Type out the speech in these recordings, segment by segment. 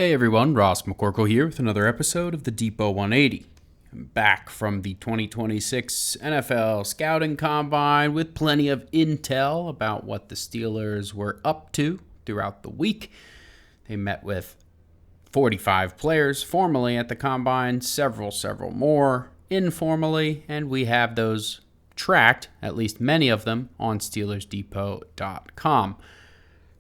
Hey everyone, Ross McCorkle here with another episode of the Depot 180. I'm back from the 2026 NFL Scouting Combine with plenty of intel about what the Steelers were up to throughout the week. They met with 45 players formally at the Combine, several more informally, and we have those tracked, at least many of them, on SteelersDepot.com.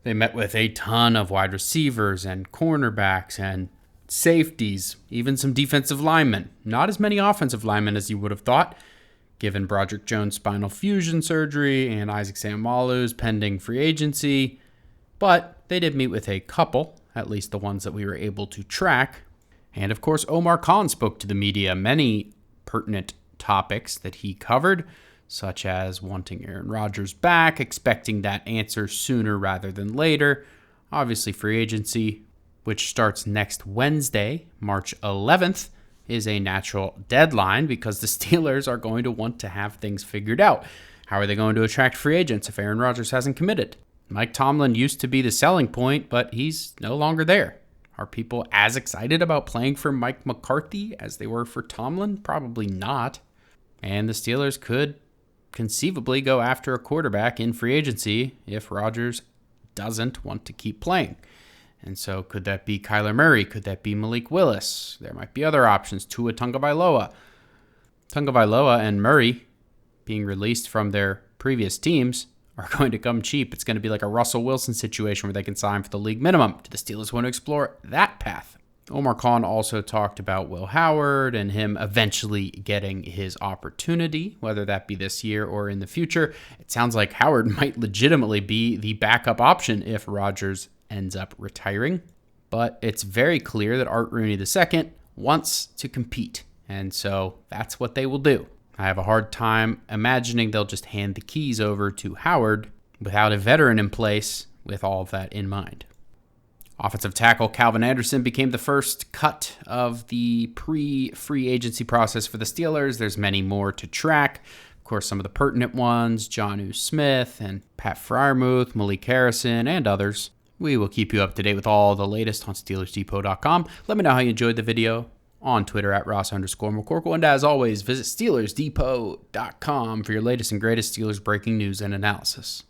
They met with a ton of wide receivers and cornerbacks and safeties, even some defensive linemen. Not as many offensive linemen as you would have thought, given Broderick Jones' spinal fusion surgery and Isaac Seumalo's pending free agency. But they did meet with a couple, at least the ones that we were able to track. And of course, Omar Khan spoke to the media, many pertinent topics that he covered, such as wanting Aaron Rodgers back, expecting that answer sooner rather than later. Obviously, free agency, which starts next Wednesday, March 11th, is a natural deadline because the Steelers are going to want to have things figured out. How are they going to attract free agents if Aaron Rodgers hasn't committed? Mike Tomlin used to be the selling point, but he's no longer there. Are people as excited about playing for Mike McCarthy as they were for Tomlin? Probably not. And the Steelers could conceivably go after a quarterback in free agency if Rodgers doesn't want to keep playing. And so could that be Kyler Murray? Could that be Malik Willis? There might be other options. Tua Tagovailoa. Tagovailoa and Murray being released from their previous teams are going to come cheap. It's going to be like a Russell Wilson situation where they can sign for the league minimum. Do the Steelers want to explore that path? Omar Khan also talked about Will Howard and him eventually getting his opportunity, whether that be this year or in the future. It sounds like Howard might legitimately be the backup option if Rodgers ends up retiring. But it's very clear that Art Rooney II wants to compete, and so that's what they will do. I have a hard time imagining they'll just hand the keys over to Howard without a veteran in place with all of that in mind. Offensive tackle Calvin Anderson became the first cut of the pre-free agency process for the Steelers. There's many more to track. Of course, some of the pertinent ones, Jonnu Smith and Pat Freiermuth, Malik Harrison, and others. We will keep you up to date with all the latest on SteelersDepot.com. Let me know how you enjoyed the video on Twitter at Ross_McCorkle. And as always, visit SteelersDepot.com for your latest and greatest Steelers breaking news and analysis.